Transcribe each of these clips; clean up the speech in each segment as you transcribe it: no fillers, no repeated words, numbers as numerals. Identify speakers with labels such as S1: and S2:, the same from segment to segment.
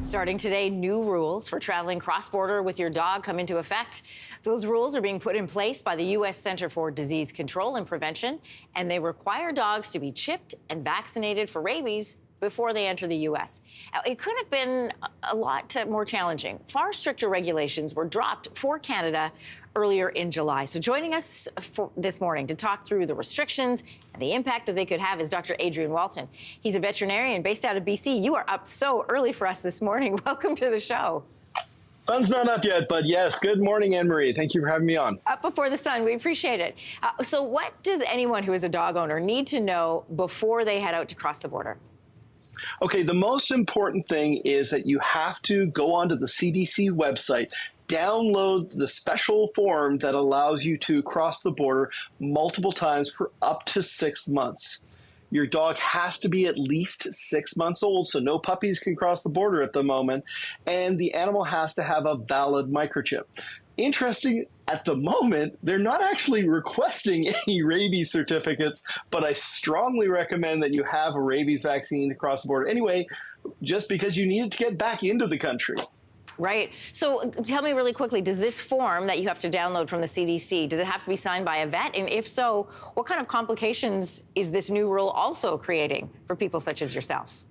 S1: Starting today, new rules for traveling cross-border with your dog come into effect. Those rules are being put in place by the U.S. Center for Disease Control and Prevention, and they require dogs to be chipped and vaccinated for rabies before they enter the U.S. It could have been a lot more challenging. Far stricter regulations were dropped for Canada earlier in July. So joining us this morning to talk through the restrictions and the impact that they could have is Dr. Adrian Walton. He's a veterinarian based out of BC. You are up so early for us this morning. Welcome to the show.
S2: Sun's not up yet, but yes, good morning, Anne-Marie. Thank you for having me on.
S1: Up before the sun, we appreciate it. So what does anyone who is a dog owner need to know before they head out to cross the border?
S2: Okay, the most important thing is that you have to go onto the CDC website, download the special form that allows you to cross the border multiple times for up to 6 months. Your dog has to be at least 6 months old, so no puppies can cross the border at the moment, and the animal has to have a valid microchip. Interesting, at the moment, they're not actually requesting any rabies certificates, but I strongly recommend that you have a rabies vaccine to cross the border anyway, just because you need it to get back into the country.
S1: Right. So tell me really quickly, does this form that you have to download from the CDC, does it have to be signed by a vet? And if so, what kind of complications is this new rule also creating for people such as yourself?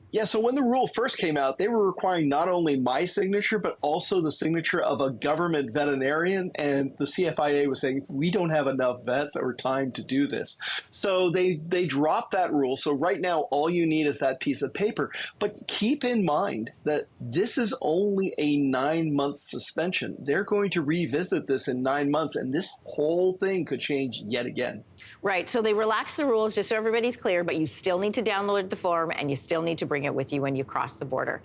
S2: Yeah, so when the rule first came out, they were requiring not only my signature, but also the signature of a government veterinarian. And the CFIA was saying, we don't have enough vets or time to do this. So they dropped that rule. So right now, all you need is that piece of paper. But keep in mind that this is only a 9-month suspension. They're going to revisit this in 9 months, and this whole thing could change yet again.
S1: Right. So they relaxed the rules just so everybody's clear, but you still need to download the form and you still need to bring it with you when you cross the border.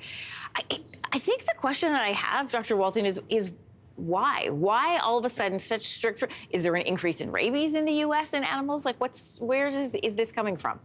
S1: I think the question that I have, Dr. Walton, is why? Why all of a sudden such strict? Is there an increase in rabies in the U.S. in animals? Like, where is this coming from?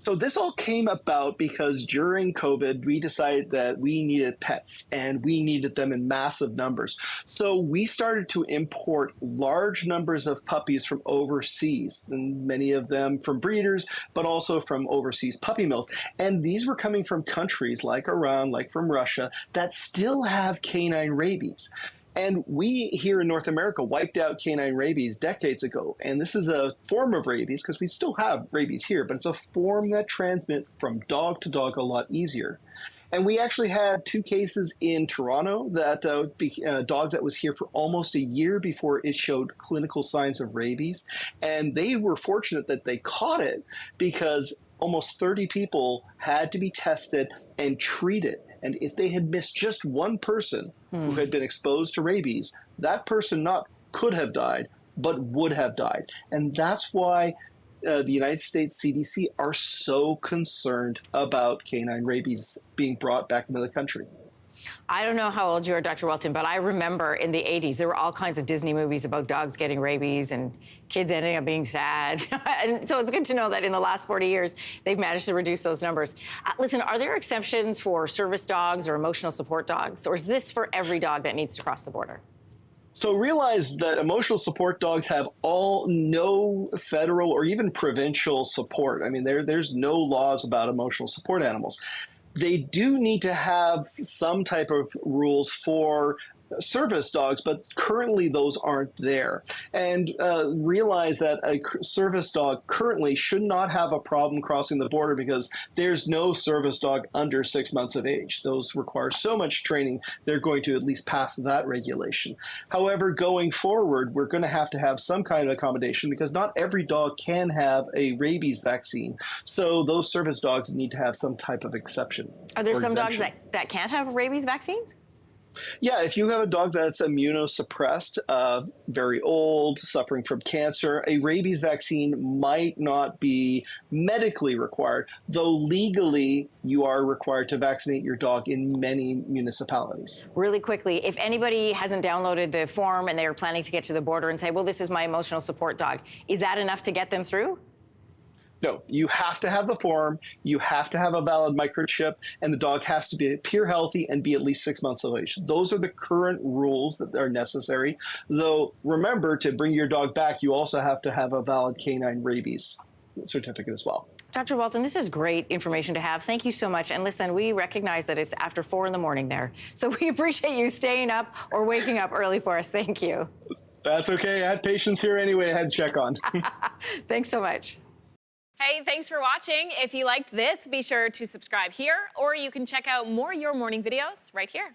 S2: So this all came about because during COVID, we decided that we needed pets and we needed them in massive numbers. So we started to import large numbers of puppies from overseas, and many of them from breeders, but also from overseas puppy mills. And these were coming from countries like Iran, like from Russia, that still have canine rabies. And we here in North America wiped out canine rabies decades ago. And this is a form of rabies, because we still have rabies here, but it's a form that transmits from dog to dog a lot easier. And we actually had 2 cases in Toronto that a dog that was here for almost a year before it showed clinical signs of rabies. And they were fortunate that they caught it because almost 30 people had to be tested and treated. And if they had missed just one person who had been exposed to rabies, that person not could have died, but would have died. And that's why the United States CDC are so concerned about canine rabies being brought back into the country.
S1: I don't know how old you are, Dr. Walton, but I remember in the 80s, there were all kinds of Disney movies about dogs getting rabies and kids ending up being sad. And so it's good to know that in the last 40 years, they've managed to reduce those numbers. Listen, are there exceptions for service dogs or emotional support dogs, or is this for every dog that needs to cross the border?
S2: So realize that emotional support dogs have no federal or even provincial support. I mean, there's no laws about emotional support animals. They do need to have some type of rules for service dogs, but currently those aren't there. And realize that a service dog currently should not have a problem crossing the border because there's no service dog under 6 months of age. Those require so much training, they're going to at least pass that regulation. However, going forward, we're going to have some kind of accommodation because not every dog can have a rabies vaccine. So those service dogs need to have some type of exception.
S1: Are there some dogs that can't have rabies vaccines?
S2: Yeah, if you have a dog that's immunosuppressed, very old, suffering from cancer, a rabies vaccine might not be medically required, though legally you are required to vaccinate your dog in many municipalities.
S1: Really quickly, if anybody hasn't downloaded the form and they're planning to get to the border and say, well, this is my emotional support dog, is that enough to get them through?
S2: No, you have to have the form, you have to have a valid microchip, and the dog has to appear healthy and be at least 6 months of age. Those are the current rules that are necessary. Though, remember, to bring your dog back, you also have to have a valid canine rabies certificate as well.
S1: Dr. Walton, this is great information to have. Thank you so much. And listen, we recognize that it's after 4 in the morning there. So we appreciate you staying up or waking up early for us. Thank you.
S2: That's okay. I had patients here anyway. I had to check on.
S1: Thanks so much.
S3: Hey, thanks for watching. If you liked this, be sure to subscribe here, or you can check out more Your Morning videos right here.